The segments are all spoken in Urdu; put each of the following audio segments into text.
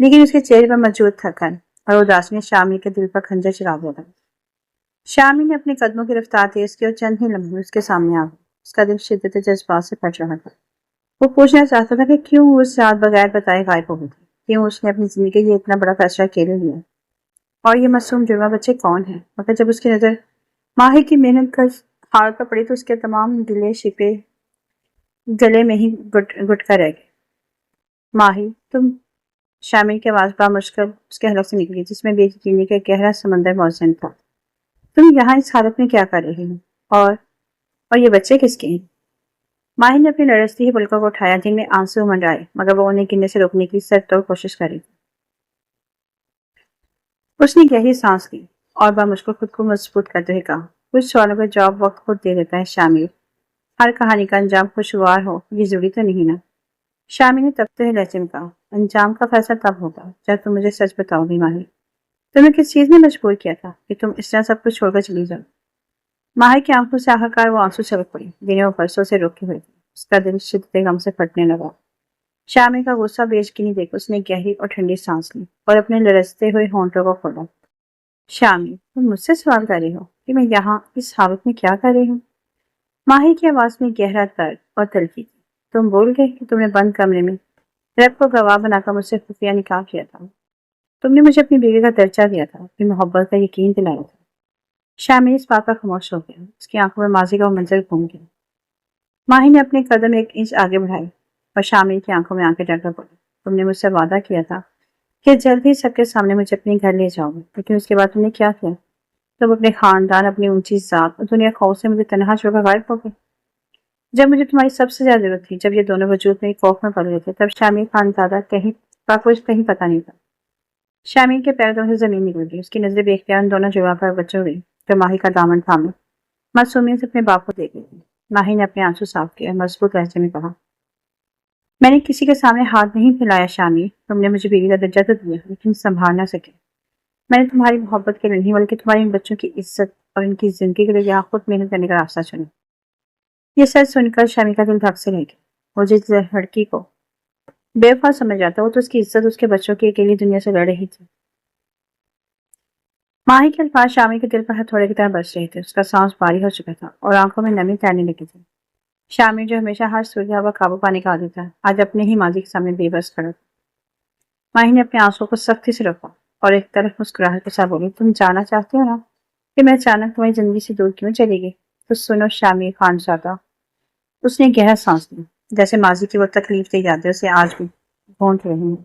لیکن اس کے چہرے پر موجود تھکن اور اداسی نے شامی کے دل پر خنجر چلا دیا۔ شامی نے اپنے قدموں کی رفتار تیز کی اور چند ہی لمحے میں اس کے سامنے آ گئی۔ اس کا دل شدت جذبات سے پھٹ رہا تھا۔ وہ پوچھنا چاہتا تھا کہ کیوں اس رات بغیر بتائے غائب ہو گئی تھی، کیوں اس نے اپنی زندگی کے لیے اتنا بڑا فیصلہ اکیلے لیا، اور یہ معصوم جرمہ بچے کون ہیں۔ مگر جب اس کی نظر ماہی کی محنت کا حال پر پڑی تو اس کے تمام گلے شپے گلے میں ہی گٹ کر رہ گئے۔ ماہی تم، شامی کی آواز بامشکل اس کے حلق سے نکلی جس میں بے یقینی کا گہرا سمندر موزن تھا۔ تم یہاں اس حالت میں کیا کر رہی ہو؟ اور یہ بچے کس کے ہیں؟ ماہی نے اپنی لرزتی ہی پلکوں کو اٹھایا جن میں آنسو منڈرائے، مگر وہ انہیں گرنے سے روکنے کی سر توڑ کوشش کری۔ اس نے گہری سانس لی اور بامشکل خود کو مضبوط کرتے ہوئے کہا، کچھ سوالوں کا جواب وقت خود دے دیتا ہے شامی۔ ہر کہانی کا انجام خوشگوار ہو یہ ضروری تو نہیں نا؟ شامی نے تپتے ہوئے لہجے میں کہا، انجام کا فیصلہ تب ہوگا جب تم مجھے سچ بتاؤ گی ماہی۔ تمہیں کس چیز نے مجبور کیا تھا کہ تم اس طرح سب کچھ چھوڑ کر چلی جاؤ؟ ماہی کی آنکھوں سے آخرکار وہ آنسو چھلک پڑی جنہیں وہ برسوں سے روکے ہوئے تھے۔ اس کا دل شدت غم سے پھٹنے لگا۔ شامی کا غصہ بیچکنی دیکھ اس نے گہری اور ٹھنڈی سانس لی اور اپنے لرزتے ہوئے ہونٹوں کو کھولا۔ شامی، تم مجھ سے سوال کر رہی ہو کہ میں یہاں اس حالت میں کیا کر رہی ہوں؟ ماہی کی آواز میں گہرا درد اور تلخی تھی۔ تم بھول گئے کہ تم نے بند کمرے میں رب کو گواہ بنا کر مجھ سے خفیہ نکاح کیا تھا۔ تم نے مجھے اپنی بیوی کا درجہ دیا تھا، اپنی محبت کا یقین دلایا تھا۔ شامی اس بات پر خاموش ہو گیا۔ اس کی آنکھوں میں ماضی کا وہ منظر گھوم گیا۔ ماہی نے اپنے قدم 1 انچ آگے بڑھائے اور شامی کی آنکھوں میں آنکھیں ڈال کر بولی، تم نے مجھ سے وعدہ کیا تھا کہ جلد ہی سب کے سامنے مجھے اپنے گھر لے جاؤ گے، لیکن اس کے بعد تم نے کیا کیا؟ تم اپنے خاندان، اپنی اونچی ذات اور دنیا خوف سے مجھے تنہا چھوڑ کر غائب ہو گئے۔ جب مجھے تمہاری سب سے زیادہ ضرورت تھی، جب یہ دونوں وجود میں خوف میں پڑ گئے تھے، تب شامی خانزادہ کا کچھ کہیں پتہ نہیں تھا۔ شامی کے پیروں سے زمین نکل گئی۔ اس کی نظریں بے اختیار ان دونوں جوان پر بچوں گئی جو ماہی کا دامن تھامے معصومیت سے اپنے باپ کو دیکھ رہی تھی۔ ماہی نے اپنے آنسو صاف کیا اور مضبوط لہجے میں کہا، میں نے کسی کے سامنے ہاتھ نہیں پھیلایا شامی، تم نے مجھے بیوی کا درجہ تو دیا لیکن سنبھال نہ سکے۔ میں نے تمہاری محبت کے لیے نہیں بلکہ تمہارے ان بچوں کی عزت اور ان کی زندگی کے لیے یہاں خود محنت کرنے کا راستہ چنا۔ یہ سچ سن کر شامی کا دل دھک سے رہ گیا۔ وہ جس لڑکی کو بے وفا سمجھ جاتا وہ تو اس کی عزت اس کے بچوں کے اکیلی دنیا سے لڑ رہی تھی۔ ماہی کے الفاظ شامی کے دل پر ہتھوڑے کی طرح برس رہے تھے۔ اس کا سانس بھاری ہو چکا تھا اور آنکھوں میں نمی تیرنے لگی تھی۔ شامی جو ہمیشہ ہر صورت پر قابو پانے کا عادی تھا، آج اپنے ہی ماضی کے سامنے بے بس کھڑا تھا۔ ماہی نے اپنے آنسوں کو سختی سے روکا اور ایک طرف مسکراہٹ کے ساتھ بولی، تم جاننا چاہتے ہو نا کہ میں اچانک تمہاری زندگی سے دور کیوں چلی گئی؟ تو سنو شامی خانزادہ۔ اس نے گہرا سانس لی، جیسے ماضی کی وہ تکلیف دہ یادیں اسے آج بھی گھونٹ رہی ہیں۔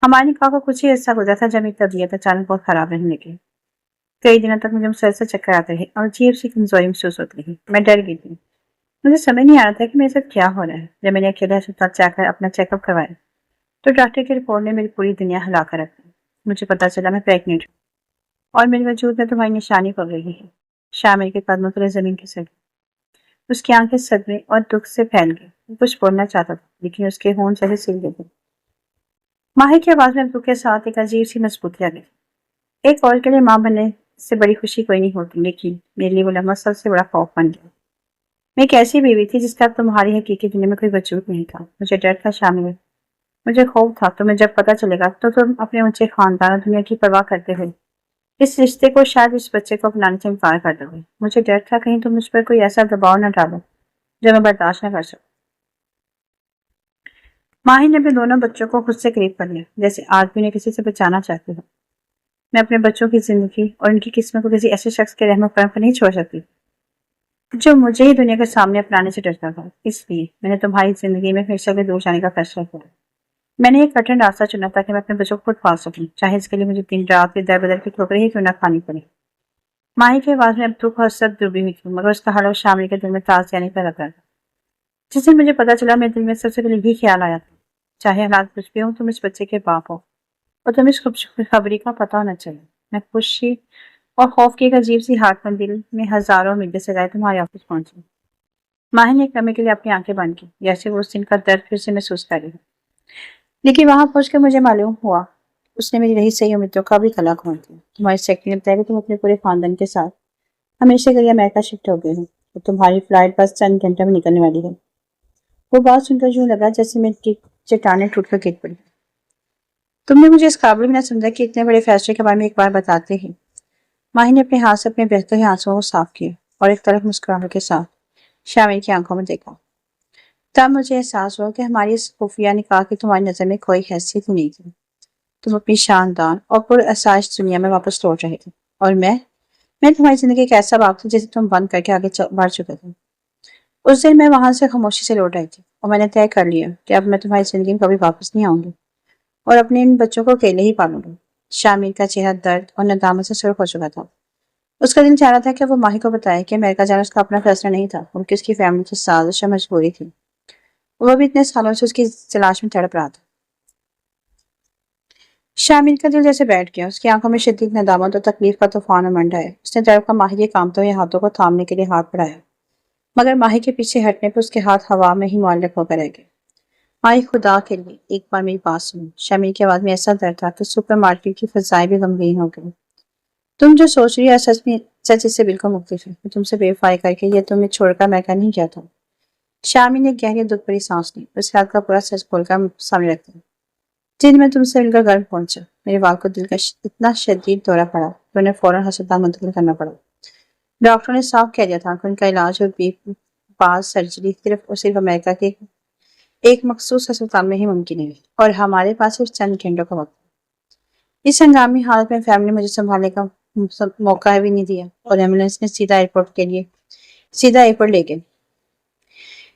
ہمارے نکاح کا کچھ ہی عرصہ گزرا تھا جب میری طبیعت اچانک بہت خراب رہنے لگی۔ کئی دنوں تک مجھے مسلسل چکر آتے رہے اور عجیب سی کمزوری محسوس ہوتی رہی۔ میں ڈر گئی تھی، مجھے سمجھ نہیں آ رہا تھا کہ میرے ساتھ کیا ہو رہا ہے۔ جب میں نے اکیلے ہسپتال جا کر اپنا چیک اپ کروایا تو ڈاکٹر کی رپورٹ نے میری پوری دنیا ہلا کر رکھ دی۔ مجھے پتا چلا میں پریگننٹ ہوں اور میرے وجود میں تمہاری نشانی پڑ رہی ہے۔ شامل کے قدموں تلے زمین کھسک گئی۔ اس کی آنکھیں صدمے اور دکھ سے پھیل گئی۔ وہ کچھ بولنا چاہتا تھا لیکن اس کے ہونٹ جیسے سل گئے تھے۔ ماہی کی آواز میں دکھ کے ساتھ ایک عجیب سی مضبوطی آ گئی۔ ایک عورت کے لیے ماں بننے سے بڑی خوشی کوئی نہیں ہوتی، لیکن میرے لیے وہ لمحہ سب سے بڑا خوف بن گیا۔ میں ایک ایسی بیوی تھی جس کا اب تمہاری حقیقی دنیا میں کوئی وجود نہیں تھا۔ مجھے ڈر تھا شامل، مجھے خوف تھا تمہیں جب پتا چلے گا تو تم اپنے اونچے خاندان اور دنیا کی پرواہ کرتے ہوئے اس رشتے کو، شاید اس بچے کو اپنانے سے انکار کر دو گے۔ مجھے ڈر تھا کہیں تم مجھ پر کوئی ایسا دباؤ نہ ڈالو جو میں برداشت نہ کر سکوں۔ ماہی نے اپنے دونوں بچوں کو خود سے قریب کر لیا، جیسے آدمی نے کسی سے بچانا چاہتے ہو۔ میں اپنے بچوں کی زندگی اور ان کی قسمت کو کسی ایسے شخص کے رحم و کرم پر نہیں چھوڑ سکتی جو مجھے ہی دنیا کے سامنے اپنانے سے ڈرتا تھا۔ اس لیے میں نے تمہاری زندگی میں ہمیشہ کے دور جانے کا فیصلہ کیا۔ میں نے ایک کٹھن راستہ چنا تاکہ میں اپنے بچوں کو خود پال سکوں، چاہے اس کے لیے مجھے دن رات کے در بدر کی ٹھوکریں ہی کیوں نہ کھانی پڑے۔ ماہی کی آواز میں اب دکھ اور حسرت ڈوبی ہوئی تھی، مگر اس کا حلف شامل کے دل میں تازیانی پر لگ رہا تھا۔ جس دن مجھے پتا چلا میرے دل میں سب سے پہلے یہی خیال آیا تھا، چاہے حالات کچھ بھی ہوں تم اس بچے کے باپ ہو اور تم اس خوشخبری کا پتہ نہ چلے۔ میں خوشی اور خوف کی ایک عجیب سی ہاتھ میں دل میں ہزاروں میل سے گئے تمہارے آفس پہنچی۔ ماہی نے ایک لمحے کے لیے اپنی آنکھیں بند کی، جیسے وہ اس دن کا درد پھر سے محسوس کر رہی ہو۔ لیکن وہاں پہنچ کے مجھے معلوم ہوا اس نے میری رہی صحیح امیدوں کا بھی قلع کھول دیا۔ تمہاری سیکرٹری نے بتایا کہ تم اپنے پورے خاندان کے ساتھ ہمیشہ کے لیے امریکہ شفٹ ہو گئے ہو اور تمہاری فلائٹ بس چند گھنٹے میں نکلنے والی ہے۔ وہ بات سن کر یوں لگا جیسے میری چٹانیں ٹوٹ کر گر پڑی۔ تم نے مجھے اس قابل بھی نہ سمجھا کہ اتنے بڑے فیصلے کے بارے میں ایک بار بتاتے ہی۔ ماہی نے اپنے ہاتھ سے اپنے بہتے ہوئے آنسوؤں کو صاف کیا اور ایک طرف مسکراہٹ کے ساتھ شامل کی آنکھوں میں دیکھا۔ تب مجھے احساس ہوا کہ ہماری اس خفیہ نکاح کی تمہاری نظر میں کوئی حیثیت ہی نہیں تھی۔ تم اپنی شاندار اور پر آسائش دنیا میں واپس لوٹ رہے تھے اور میں تمہاری زندگی ایک ایسا باغ تھا جسے تم بند کر کے آگے بڑھ چکے تھے۔ اس دن میں وہاں سے خاموشی سے لوٹ آئی تھی اور میں نے طے کر لیا کہ اب میں تمہاری زندگی میں کبھی واپس نہیں آؤں گی اور اپنے ان بچوں کو اکیلے ہی پالوں گی۔ شامل کا چہرہ درد اور ندامت سے سرخ ہو چکا تھا۔ اس کا دل چاہ رہا تھا کہ وہ ماہی کو بتائے کہ امریکہ جانا اس کا اپنا فیصلہ نہیں تھا بلکہ اس کی فیملی کی سازش اور مجبوری تھی۔ وہ بھی اتنے سالوں سے اس کی تلاش میں تڑپ رہا تھا۔ شامل کا دل جیسے بیٹھ گیا، اس کی آنکھوں میں شدید ندامت اور تکلیف کا طوفان امنڈ آیا۔ اس نے تڑپ کر ماہی کے کامتے ہوئے ہاتھوں کو تھامنے کے لیے ہاتھ بڑھایا، مگر ماہی کے پیچھے ہٹنے پر اس کے ہاتھ ہوا میں ہی معلق ہو کر رہ گئے۔ ماہی، خدا کے لیے ایک بار میری بات سنو۔ شامل کی آواز میں ایسا درد تھا کہ سپر مارکیٹ کی فضائیں بھی غمگین ہو گئی۔ تم جو سوچ رہی ہو سچ اس سے بالکل مختلف ہے۔ میں تم سے بے وفائی کر کے یہ تمہیں چھوڑ کر امریکہ نہیں گیا تھا۔ شامل نے گہری دکھ بھری سانس لی، اس رات کا پورا سچ کھول کر سامنے رکھ دیا۔ جن میں تم سے مل کر گھر پہنچا، میرے والد کو دل کا اتنا شدید دورہ پڑا کہ انہیں فوراً ہسپتال منتقل کرنا پڑا۔ ڈاکٹروں نے صاف کہہ دیا تھا کہ ان کا علاج اور بی پاس سرجری صرف اور صرف امریکہ کے ایک مخصوص ہسپتال میں ہی ممکن ہے اور ہمارے پاس صرف چند گھنٹوں کا وقت ہے۔ اس ہنگامی حالت میں فیملی مجھے سنبھالنے کا موقع بھی نہیں دیا اور ایمبولینس نے سیدھا ایئرپورٹ لے گئے۔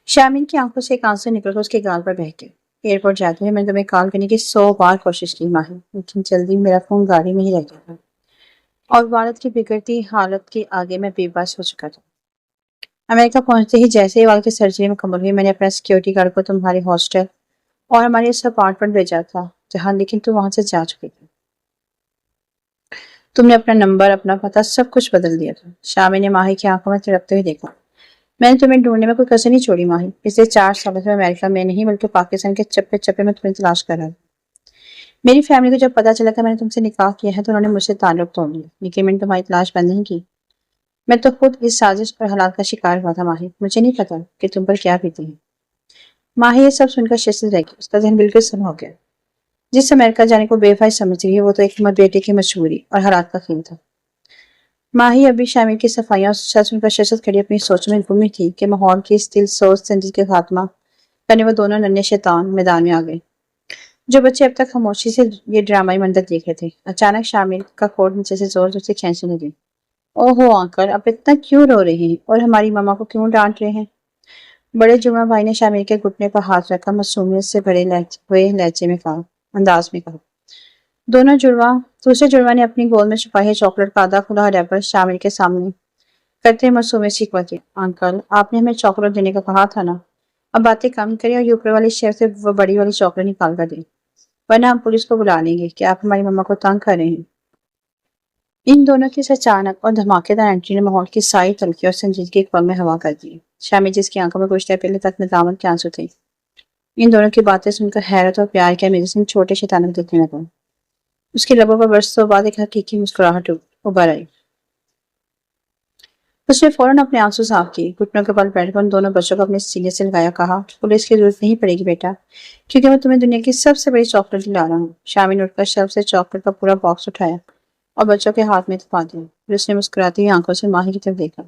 شامل کی آنکھوں سے ایک آنسو نکل کر اس کے گال پر بہہ گیا۔ ایئرپورٹ جاتے ہوئے میں نے تمہیں کال کرنے کی 100 بار کوشش کی ماہی، لیکن جلدی میرا فون گاڑی میں ہی رہ گیا تھا اور والد کی بگڑتی حالت کے آگے میں بے بس ہو چکا تھا۔ امریکہ پہنچتے ہی جیسے ہی والد کی سرجری مکمل ہوئی، میں نے اپنا سیکیورٹی گارڈ کو تمہارے ہاسٹل اور ہمارے اس اپارٹمنٹ بھیجا تھا جہاں، لیکن تم وہاں سے جا چکی تھی۔ تم نے اپنا نمبر، اپنا پتہ، سب کچھ بدل دیا تھا۔ شامل نے ماہی کی آنکھوں میں تڑپتے ہوئے دیکھا۔ میں نے تمہیں ڈھونڈنے میں کوئی کسر نہیں چھوڑی ماہی۔ پچھلے 4 سالوں سے امریکہ میں نہیں بلکہ پاکستان کے چپے چپے میں تمہیں تلاش کر رہا تھا۔ میری فیملی کو جب پتا چلا کہ میں نے تم سے نکاح کیا ہے تو انہوں نے مجھ سے تعلق توڑ لیا، لیکن میں نے تمہاری تلاش بند نہیں کی۔ میں تو خود اس سازش اور حالات کا شکار ہوا تھا ماہی۔ مجھے نہیں پتا کہ تم پر کیا بیتی ہے۔ ماہی یہ سب سن کر ششدر رہ گئی، اس کا ذہن بالکل سن ہو گیا۔ جس امریکہ جانے کو بے وفائی سمجھ رہی ہے وہ تو ایک بیٹے کی مجبوری اور حالات کا کھیل تھا۔ ماہی ابھی شامل کی صفائیاں اور سچ سن کر ششد کھڑی اپنی سوچوں میں گم ہوئی تھی کہ ماحول کی اس دل سوز زندگی کے خاتمہ کرنے وہ دونوں ننھے شیطان میدان میں آ گئے۔ جو بچے اب تک خاموشی سے یہ ڈرامائی منظر دیکھ رہے تھے، اچانک شامل کا کوٹ نیچے سے زور زور سے کھینچنے لگے۔ اوہو انکل، اب اتنا کیوں رو رہے ہیں اور ہماری ماما کو کیوں ڈانٹ رہے ہیں؟ بڑے جرمہ بھائی نے شامل کے گھٹنے پر ہاتھ رکھا، معصومیت سے بھرے ہوئے لہجے میں کہا، انداز میں کہا۔ دوسرے جڑواں نے اپنی گود میں چھپائی چاکلیٹ کا آدھا کھلا ریپر شامل کے سامنے کرتے معصومیت سے کہا، انکل آپ نے ہمیں چاکلیٹ دینے کا کہا تھا نا، اب باتیں کم کریں اور اوپر والی شیلف سے وہ بڑی والی چاکلیٹ نکال کر دیں، ورنہ ہم پولیس کو بلا لیں گے کہ آپ ہماری ماما کو تنگ کر رہے ہیں۔ ان دونوں کی اس اچانک اور دھماکے دار انٹری نے ماحول کی ساری تلخی اور سنجیدگی ایک پل میں ہوا کر دی۔ شامل جس کی آنکھوں میں کچھ دیر پہلے تک ندامت کے آنسو تھے، ان دونوں کی باتیں سن کر حیرت اور پیار کے میرے سے چھوٹے شیطانوں کو دیکھنے لگا۔ اس کے لبوں پر برسوں بعد ایک حقیقی مسکراہٹ ابھر آئی۔ اس نے فوراً اپنے آنسو صاف کیے، گھٹنوں کے بل بیٹھ کر ان دونوں بچوں کو اپنے سینے سے لگایا، کہا، پولیس کی ضرورت نہیں پڑے گی بیٹا، کیونکہ میں تمہیں دنیا کی سب سے بڑی چاکلیٹ دلا رہا ہوں۔ شامل نے اٹھ کر شیلف سے چاکلیٹ کا پورا باکس اٹھایا اور بچوں کے ہاتھ میں تھما دیا۔ پھر اس نے مسکراتی ہوئی آنکھوں سے ماہی کی طرف دیکھا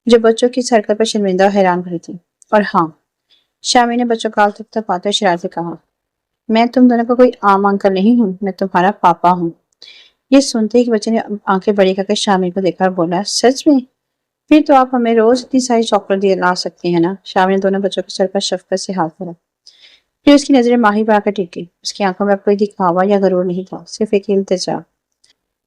جو بچوں کی اس حرکت پر شرمندہ اور حیران کھڑی تھی۔ اور ہاں، شامل نے بچوں کا ہاتھ تھپاتے ہوئے شرارت سے کہا، میں تم دونوں کا کوئی عام انکل نہیں ہوں، میں تمہارا پاپا ہوں۔ یہ سنتے ہی بچے نے آنکھیں بڑی کر کے شامل کو دیکھا اور بولا، سچ میں؟ پھر تو آپ ہمیں روز اتنی ساری چاکلیٹ لا سکتے ہیں نا؟ شامل نے دونوں بچوں کے سر پر شفقت سے ہاتھ پھیرا، پھر اس کی نظریں ماہی پر آ کر ٹکی۔ اس کی آنکھوں میں اب کوئی دکھاوا یا غرور نہیں تھا، صرف ایک التجا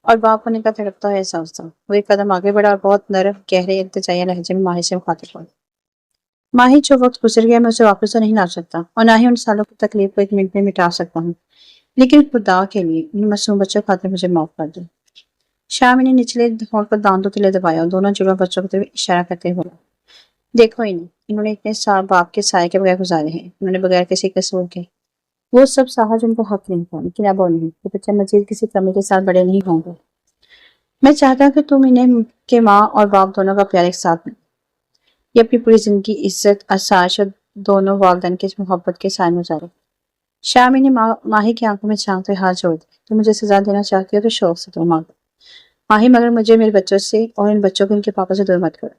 اور باپ ہونے کا تڑپتا ہوا احساس تھا۔ وہ ایک قدم آگے بڑھا اور بہت نرم، گہرے، التجائیہ لہجے میں ماہی سے مخاطب ہوا، ماہی جو وقت گزر گیا میں اسے واپس تو نہیں لا سکتا اور نہ ہی ان سالوں کی تکلیف کو ایک منٹ میں مٹا سکتا ہوں، لیکن خدا کے لیے ان معصوم بچوں کی خاطر مجھے معاف کر دو۔ شامل نے نچلے ہونٹ پر دانتوں تلے دبایا اور دونوں جڑواں بچوں کی طرف اشارہ کرتے ہوئے بولا، دیکھو انہوں نے اتنے سال باپ کے سائے کے بغیر گزارے ہیں، انہوں نے بغیر کسی قصور کے وہ سب سہا جو ان کو حق نہیں تھا، لیکن اب وہ نہیں، یہ بچے مزید کسی کمی کے ساتھ بڑے نہیں ہوں گے۔ میں چاہتا ہوں کہ تم انہیں کے ماں اور باپ دونوں کا پیار ایک ساتھ لیں۔ یہ اپنی پوری زندگی عزت، آسائش اور دونوں والدین کی محبت کے سائے میں گزارے۔ شامی نے ماہی کی آنکھوں میں جھانکتے ہوئے ہاتھ جوڑ دی۔ تم مجھے سزا دینا چاہتی ہو تو شوق سے دو مانگو ماہی، مگر مجھے میرے بچوں سے اور ان بچوں کو ان کے پاپا سے دور مت کرو۔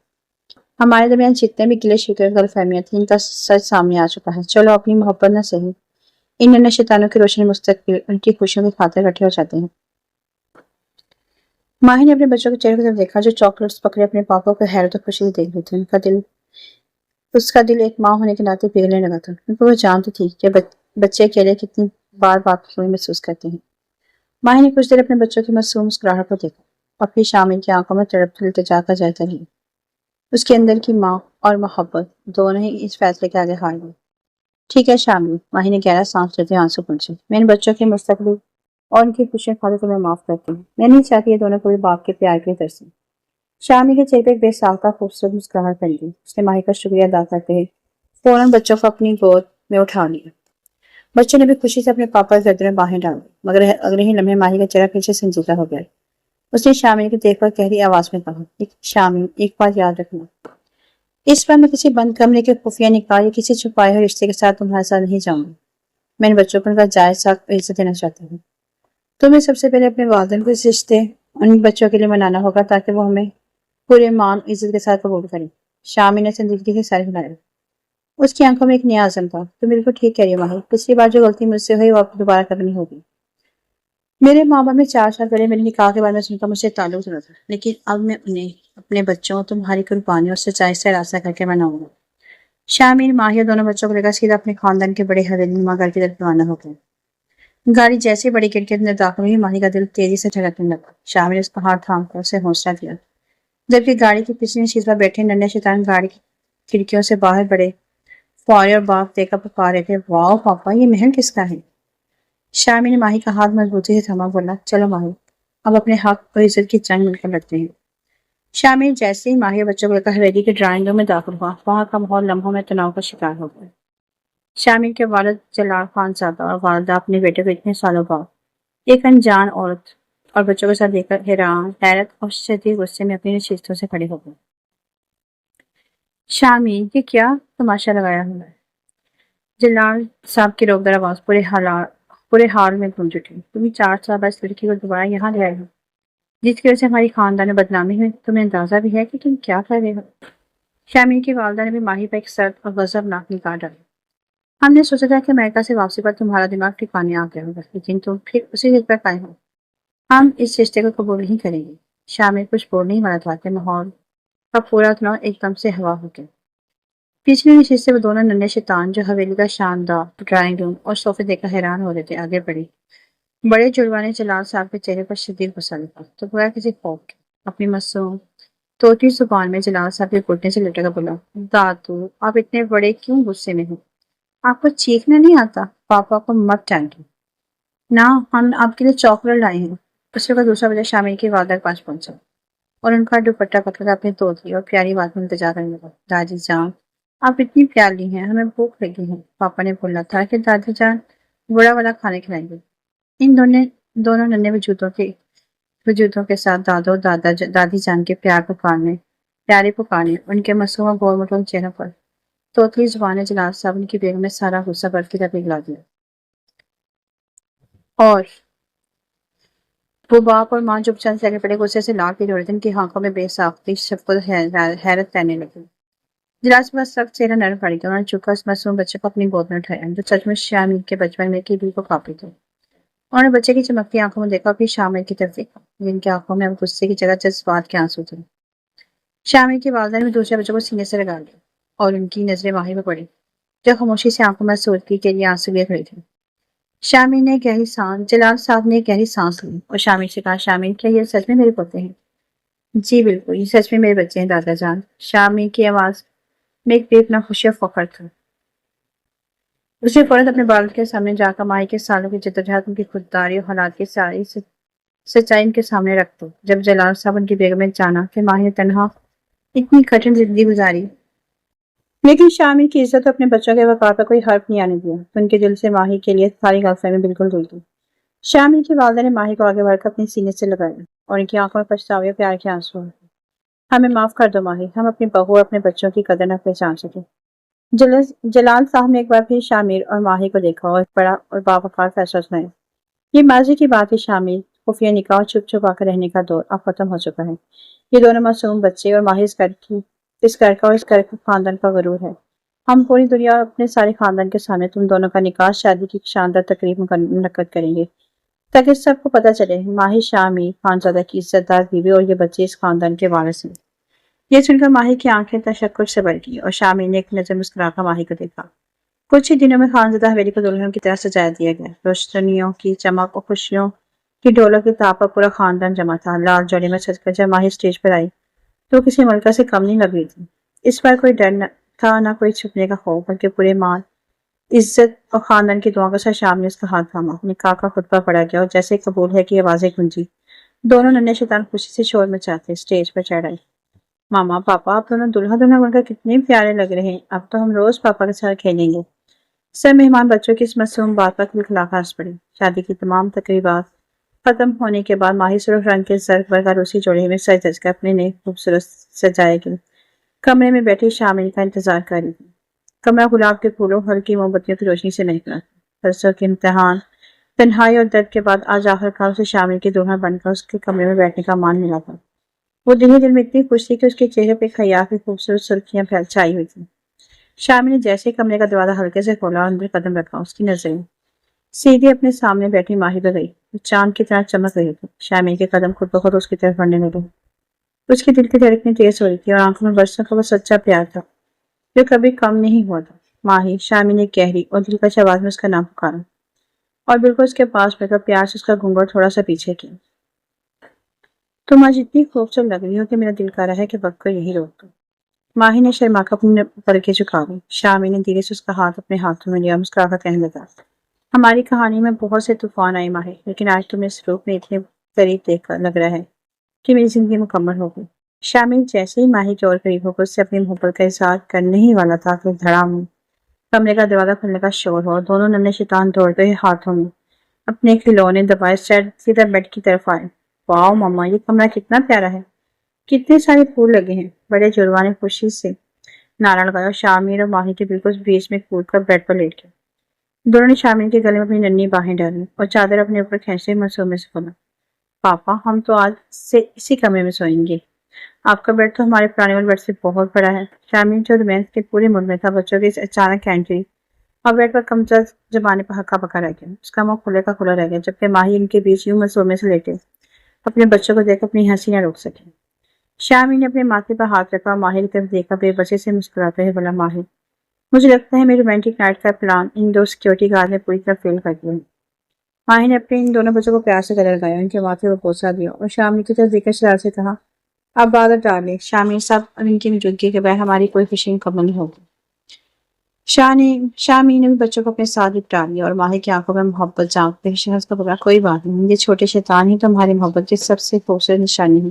ہمارے درمیان جتنے بھی گلے شکوے غلط فہمیاں تھیں ان کا سچ سامنے آ چکا ہے۔ چلو اپنی محبت نہ صحیح، ان ننھے شیطانوں کی روشنی مستقبل ان کی خوشیوں کی خاطر اکٹھے ہو جاتے ہیں۔ ماہی نے اپنے بچوں کے چہرے کی طرف دیکھا جو چاکلیٹس پکڑے اپنے پاپا کو حیرت اور خوشی سے دیکھ رہے تھے۔ اس کا دل ایک ماں ہونے کے ناطے پگھلنے لگا تھا، کیونکہ وہ جانتی تھی کہ بچے اکیلے کتنی بار باپ کی کمی محسوس کرتے ہیں۔ ماہی نے کچھ دیر اپنے بچوں کی معصوم مسکراہٹ کو دیکھا اور پھر شامل کی آنکھوں میں تڑپتی التجا کا جائزہ لیا۔ اس کے اندر کی ماں اور محبت دونوں ہی اس فیصلے کے آگے ہار گئے۔ ٹھیک ہے شامل، ماہی نے گہرا سانس لیتے آنسو پہنچے، میں ان بچوں کے مستقبل اور ان کی خوشیاں خاطر تمہیں معاف کرتی ہوں۔ میں نہیں چاہتی یہ دونوں کوئی باپ کے پیار کے لیے ترسیں۔ شامی کے چہرے پہ ایک بے ساختہ خوبصورت مسکراہٹ پھیل گئی۔ اس نے ماہی کا شکریہ ادا کرتے ہوئے فوراً بچوں کو اپنی گود میں اٹھا لیا۔ بچوں نے بھی خوشی سے اپنے پاپا کی گردن میں باہیں ڈال دی، مگر اگلے ہی لمحے ماہی کا چہرہ پھر سے سنجیدہ ہو گیا۔ اس نے شامل کو دیکھ کر گہری آواز میں کہا، شامل ایک بات یاد رکھنا، اس بار میں کسی بند کمرے کے خفیہ نکاح یا کسی چھپائے ہوئے رشتے کے ساتھ تمہارے ساتھ نہیں جاؤں گا۔ میں ان بچوں کو ان کا جائز حق اور عزت دینا چاہتا ہوں۔ تمہیں سب سے پہلے اپنے والدین کو اس رشتے ان بچوں کے لیے منانا ہوگا تاکہ وہ ہمیں پورے مان عزت کے ساتھ قبول کریں۔ شامی نے سنجیدگی سے سر ہلایا۔ اس کی آنکھوں میں ایک نیا عزم تھا۔ تم بالکل ٹھیک کہہ رہی ہو ماہی، پچھلی بار جو غلطی مجھ سے ہوئی وہ اب دوبارہ کبھی نہیں ہوگی۔ میرے ماں باپ نے 4 سال پہلے میرے نکاح کے بارے میں سن کر مجھ سے تعلق توڑا تھا، لیکن اب میں انہیں اپنے بچوں تمہاری قربانی اور سچائی سے راستہ کر کے مناؤں گا۔ شامل ماہی اور دونوں بچوں کو لے کر سیدھا اپنے خاندان کے بڑے حویلی نما گھر کی طرف روانہ ہو گئے۔ گاڑی جیسے بڑی کھڑکی کے اندر داخل ہوئی، ماہی کا دل تیزی سے دھڑکنے لگا۔ شامل نے اس کا ہاتھ تھام کر اسے حوصلہ دیا، جبکہ گاڑی کی پچھلی سیٹ پر بیٹھے ننھے شیطان گاڑی کی کھڑکیوں سے باہر بڑے فوارے اور باغ دیکھ کر پکار رہے تھے، واؤ پاپا، یہ محل کس کا ہے؟ شامی نے ماہی کا ہاتھ مضبوطی سے تھاما، بولا، چلو ماہی، اب اپنے حق اور عزت کی جنگ مل کر لڑتے ہیں۔ شامی جیسے ہی ماہی اور بچوں کو لے کر حویلی کے ڈرائنگ روم میں داخل ہوا، وہاں کا ماحول لمحوں میں تناؤ کا شکار ہو گیا۔ شامی کے والد جلال خان زادہ اور والدہ اپنے بیٹے کو اتنے سالوں بعد ایک انجان عورت اور بچوں کے ساتھ دیکھ کر حیرت اور شدید غصے میں اپنی نشستوں سے کھڑے ہو گئے۔ شامی، یہ کیا تماشا لگایا ہوا ہے؟ جلال صاحب کی روکدار آواز پورے حال میں گونج اٹھی۔ تمہیں 4 سال بعد اس لڑکی کو دوبارہ یہاں لے آئے ہو جس کی وجہ سے ہماری خاندان میں بدنامی ہوئی، تمہیں اندازہ بھی ہے کہ تم کیا کر رہے ہو؟ شامی کی والدہ نے بھی ماہی پر ایک سرد اور غضبناک نگاہ ڈالی۔ ہم نے سوچا تھا کہ امریکہ سے واپسی پر تمہارا دماغ ٹھکانے آ گیا ہوگا، لیکن تم پھر اسی ضد پر قائم ہو۔ ہم اس رشتے کو قبول نہیں کریں گے۔ شامی کچھ بول نہیں والا تھا کہ ماحول کا پورا تناؤ ایک دم سے ہوا ہو گیا۔ پچھلی نشست سے وہ دونوں ننھے شیطان جو حویلی کا شاندار ڈرائنگ روم اور صوفے دیکھ کر حیران ہو رہے تھے، آگے بڑھے۔ بڑے جڑواں نے جلال صاحب کے چہرے پر شدید غصہ دیکھا تو گویا کسی خوف کے اپنی معصوم طوطی زبان میں جلال صاحب کے گھٹنے سے لٹک کر بولا، دادو، آپ اتنے بڑے کیوں غصے میں ہیں؟ آپ کو چیخنا نہیں آتا؟ پاپا کو مت ڈانٹیں۔ نہ، ہم آپ کے لیے چاکلیٹ لائے ہیں۔ اس وقت دوسرا بجے شامل کی والدہ کے پاس پہنچا اور ان کا دوپٹہ پکڑ کر اپنی طوطی اور پیاری بات میں التجا کرنے لگا، دادی جان، آپ اتنی پیاری ہیں، ہمیں بھوک لگی ہے۔ پاپا نے بولا تھا کہ دادی جان بڑا والا کھانے کھلائیں گے۔ ان دونوں ننھے وجودوں کے ساتھ دادو اور دادی جان کے پیارے پکارنے ان کے معصوم اور گول مٹول چہروں پر طوطی زبان نے جلال صاحب کی بیگم میں سارا غصہ برف کی طرح پگھلا دیا۔ اور وہ باپ اور ماں جو چند سیکنڈ پہلے غصے سے لال پیلے ہو رہے تھے، ان کی آنکھوں میں بے ساختگی، شفقت، حیرت تیرنے لگی۔ جلال صاحب کا سخت چہرہ نرم پڑ گیا، انہوں نے چپکر اس معصوم بچے کو اپنی گود میں اٹھایا جو سچ میں شامل کے بچپن میں کی بھی کو کاپی تھے۔ انہوں نے بچے کی چمکتی آنکھوں میں دیکھا اور پھر شامل کی طرف دیکھا، جن کی آنکھوں میں اب غصے کی جگہ جذبات کے آنسو تھے۔ شامل کی والدہ نے بھی دوسرے بچوں کو سینے سے لگا لیا اور ان کی نظریں ماہی پر پڑی جو خاموشی سے آنکھوں میں سورکی کے لیے آنسو لیے کھڑی تھی۔ جلال صاحب نے گہری سانس لی اور شامل سے کہا، شامل، کیا یہ سچ میں میرے پوتے ہیں؟ جی بالکل، یہ سچ میں میرے بچے ہیں دادا جان۔ شامل کی آواز میں ایک بے پناہ خوشی اور فخر تھا۔ اس نے فوراً اپنے والد کے سامنے جا کر ماہی کے سالوں کی جدوجہد، ان کی خودداری اور حالات کی ساری سچائی ان کے سامنے رکھ دی۔ جب جلال صاحب ان کی بیگم نے جانا کہ ماہی نے تنہا اتنی کٹھن زندگی گزاری لیکن شامل کی عزت اور اپنے بچوں کے وقار پر کوئی حرف نہیں آنے دیا، تو ان کے دل سے ماہی کے لیے ساری غلط فہمی بالکل دور تھی۔ شامل کی والدہ نے ماہی کو آگے بڑھ کر اپنے سینے سے لگایا اور ان کی آنکھوں میں پچھتاوے اور پیار کے آنسو آئے۔ ہمیں معاف کر دو ماہی، ہم اپنی بہو اور اپنے بچوں کی قدر نہ پہچان سکے۔ جلال صاحب نے ایک بار پھر شامر اور ماہی کو دیکھا اور ایک بڑا اور باوقار فیصلہ سنایا۔ یہ ماضی کی بات ہے شامل، خفیہ نکاح اور چھپ چھپا کر رہنے کا دور اب ختم ہو چکا ہے۔ یہ دونوں معصوم بچے اور ماہر اس گھر کا اور اس گھر کے خاندان کا غرور ہے۔ ہم پوری دنیا اور اپنے سارے خاندان کے سامنے تم دونوں کا نکاح شادی کی شاندار تقریب منعقد کریں گے تاکہ سب کو پتہ چلے ماہر شامی خانزادہ کی عزت دار بیوی اور یہ بچے اس خاندان کے وارث ہیں۔ یہ سن کر ماہر کی آنکھیں تشکر سے بھر گئی اور شامی نے ایک نظر مسکرا کر ماہر کو دیکھا۔ کچھ ہی دنوں میں خانزادہ حویلی کو دلہن کی طرح سجا دیا گیا۔ روشنیوں کی چمک اور خوشیوں کی ڈولوں کی تاب پر پورا خاندان جمع تھا۔ لال جوڑے میں سج کر جب ماہر اسٹیج پر آئی تو کسی ملکہ سے کم نہیں لگ رہی تھی۔ اس بار کوئی ڈر نہ تھا، نہ کوئی چھپنے کا خوف، بلکہ پورے مال عزت اور خاندان کی دعاؤں کے ساتھ شام نے اس کا ہاتھ تھاما۔ نکاح کا خطبہ پڑا گیا اور جیسے قبول ہے کی آوازیں گونجی، دونوں ننھے شیطان خوشی سے شور مچاتے اسٹیج پر چڑھ آئے۔ ماما، پاپا، آپ دونوں دلہا دلہن بن کر کتنے پیارے لگ رہے ہیں، اب تو ہم روز پاپا کے ساتھ کھیلیں گے۔ سب مہمان بچوں کی اس معصوم بات پر کھلکھلا کر ہنس پڑے۔ شادی کی تمام تقریبات ختم ہونے کے بعد ماہر سرخ رنگ کے زرق برقع روسی جوڑے میں سج دھج کر اپنے نئے خوبصورت سجائے گئے کمرے میں بیٹھی شامل کا انتظار کر رہی تھی۔ کمرہ گلاب کے پھولوں ہلکی موم بتیوں کی روشنی سے مہکا تھا۔ برسوں کے امتحان، تنہائی اور درد کے بعد آج آخرکار اسے شامل کی دلہن بن کر اس کے کمرے میں بیٹھنے کا مان ملا تھا۔ وہ دل میں اتنی خوش تھی کہ اس کے چہرے پہ خیال کی خوبصورت سرخیاں چھائی ہوئی تھیں۔ شامل نے جیسے ہی کمرے کا دروازہ ہلکے سے کھولا اور اندر قدم رکھا، اس کی نظریں سیدھی اپنے سامنے بیٹھی ماہی پہ گئی۔ وہ چاند کی طرح چمک رہی تھی۔ شامل کے قدم خود بخود اس کی طرف بڑھنے لگے۔ اس کے دل کی دھڑکنیں تیز ہو رہی تھی اور آنکھوں میں برسوں کا وہ سچا پیار تھا جو کبھی کم نہیں ہوا تھا۔ ماہی، شامل نے گہری اور دلکش آواز میں اس کا نام پکارا اور بالکل اس کے پاس بیٹھ کر پیار سے اس کا گھونگھٹ تھوڑا سا پیچھے کیا۔ تم آج اتنی خوبصورت لگ رہی ہو کہ میرا دل کر رہا ہے کہ وقت کو یہی روک دو۔ ماہی نے شرما کر اپنے پلکیں جھکا دی۔ شامل نے دھیرے سے اس کا ہاتھ اپنے ہاتھوں میں لیا، مسکرا کر کہنے لگا، ہماری کہانی میں بہت سے طوفان آئے ماہی، لیکن آج تمہیں اس روپ میں اتنے قریب دیکھ کر لگ رہا ہے کہ میری زندگی مکمل ہو گئی۔ شامل جیسے ہی ماہی کے اور قریب ہو کر اس سے اپنی محبت کا اظہار کرنے ہی والا تھا کہ دھڑام کمرے کا دروازہ کھلنے کا شور ہوا اور دونوں ننھے شیطان دوڑتے ہوئے ہاتھوں میں اپنے کھلونے دبائے سیدھا بیڈ کی طرف آئے۔ واؤ ماما، یہ کمرہ کتنا پیارا ہے، کتنے سارے پھول لگے ہیں۔ بڑے جڑواں نے خوشی سے نعرہ لگایا اور شامل اور ماہی کے بالکل بیچ میں کود کر بیڈ پر لیٹ گئے۔ دونوں نے شامل کے گلے میں اپنی ننھی باہیں ڈالی اور چادر اپنے اوپر کھینچتے منصوبے سے بولا، پاپا ہم تو آج سے اسی کمرے میں سوئیں گے، آپ کا بیڈ تو ہمارے پرانے والے بیڈ سے بہت بڑا ہے۔ شامل جو رومانس کے پورے موڈ میں تھا، بچوں کی اس اچانک انٹری اور بیڈ پر کمزور زبانے پر ہکا بکا رہ گیا۔ اس کا منہ کھلے کا کھلا رہ گیا، جبکہ ماہی ان کے بیچ یوں منصوبے سے لیٹے اپنے بچوں کو دیکھ اپنی ہنسی نہ روک سکے۔ شامل نے اپنے ماتھے پر ہاتھ رکھا اور ماہر کی طرف دیکھا، بے بسی سے مسکراتے ہوئے بولا، ماہر مجھے لگتا ہے میری رومانٹک نائٹ کا پلان ان دو سیکورٹی گارڈ نے پوری طرح فیل کر دیا ہے۔ ماہر نے اپنے ان دونوں بچوں کو پیار سے گلے لگایا، ان کے ماتھے پر بوسہ دیا اور شامل کی طرف دیکھ کر شرارت سے کہا، اب عادت ڈال لیں شامل صاحب، اور ان کی موجودگی کے بغیر ہماری کوئی خوشی مکمل نہیں ہوگی۔ شامل نے بھی بچوں کو اپنے ساتھ لپٹا لیا اور ماہر کی آنکھوں میں محبت جھانکتے ہوئے شہز کا بولا، کوئی بات نہیں، یہ چھوٹے شیطان ہی تمہاری محبت کی سب سے خوبصورت نشانی ہے۔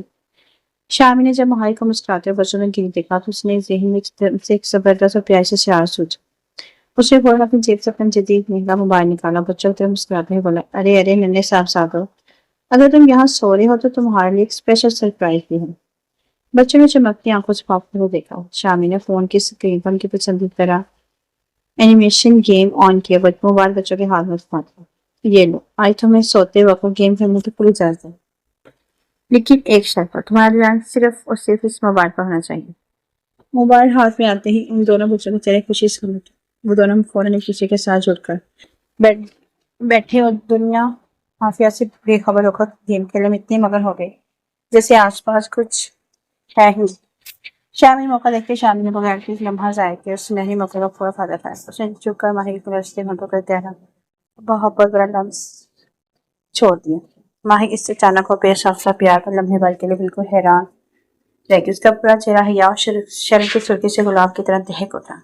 شامل نے جب ماہر کو مسکراتے ہوئے بچوں میں گری دیکھا تو اس نے ذہن میں ایک زبردست اور پیاری سے شعار سوچا۔ اس نے فوراً اپنی جیب سے اپنا جدید مہنگا موبائل نکالا، بچوں کی طرف مسکراتے ہوئے بولا، ارے ارے ننھے صاحبزادوں، اگر تم یہاں سو رہے ہو تو تمہارے لیے ایک اسپیشل سرپرائز بھی ہے۔ بچوں نے چمکتی آنکھوں سے پاپا کو دیکھا۔ شامل نے فون کی اسکرین پر ان کی پسندیدہ اینیمیشن گیم آن کیا، موبائل بچوں کے ہاتھ میں تھما دیا۔ یہ لو، آج تمہیں سوتے وقت گیم کھیلنے کی پوری اجازت ہے، لیکن ایک شرط پر، تمہارا دھیان صرف اور صرف اس موبائل پر ہونا چاہیے۔ موبائل ہاتھ میں آتے ہی ان دونوں بچوں کے چہرے خوشی سے کھل اٹھے۔ وہ دونوں فوراً ایک دوسرے کے ساتھ جڑ کر بیٹھے اور دنیا حافظ سے بے خبر ہو کر گیم کھیلنے میں اتنے مگن ہو گئے جیسے آس پاس کچھ ہے ہی۔ شامل موقع دیکھتے شامل نے بغیر کسی لمحہ ضائع کیا اس سنہری موقع کا پورا فائدہ اٹھایا۔ اس نے جھک کر ماہر کے رشتے ہاتھوں کر گہرا بہت بڑا لمس چھوڑ دیا۔ ماہر اس سے اچانک اور بے صافہ پیار پر لمحے بھر کے لیے بالکل حیران رہ گئی۔ اس کا پورا چہرہ حیا اور شرم کی سرخی سے گلاب کی طرح دہک اٹھا۔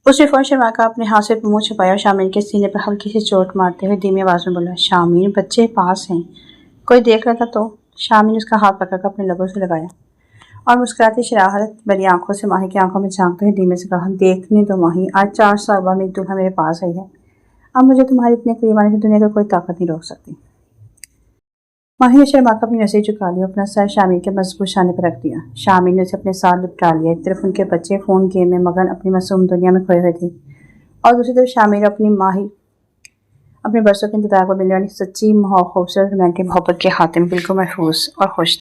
اس نے فوراً شرما کر اپنے ہاتھ سے منہ چھپایا اور شامل کے سینے پر ہلکی سی چوٹ مارتے ہوئے دھیمی آواز میں بولا، شامل بچے پاس ہیں، کوئی دیکھ رہا تھا تو؟ شامل نے اس کا ہاتھ پکڑ کر اپنے لبوں سے لگایا اور مسکراتی شراہت بھری آنکھوں سے ماہی کی آنکھوں میں جھانکتے ہوئے دھیمے سے کہا، دیکھنے دو ماہی، آج 4 سال بعد میری دلہن میرے پاس آئی ہے، اب مجھے تمہارے اتنے قریب آنے سے دنیا کی کوئی طاقت نہیں روک سکتی۔ ماہی نے شرما کر اپنی نظریں جھکا لی، اپنا سر شامل کے مضبوط شانے پر رکھ دیا۔ شامل نے اسے اپنے ساتھ لپٹا لیا۔ ایک طرف ان کے بچے فون گیم میں مگن اپنی معصوم دنیا میں کھوئے ہوئے تھے، اور دوسری طرف شامل اپنی ماہی اپنے برسوں کے انتظار پر ملنے والی سچی خوبصورت رومانٹک محبت کے خاتمے بالکل محفوظ اور خوش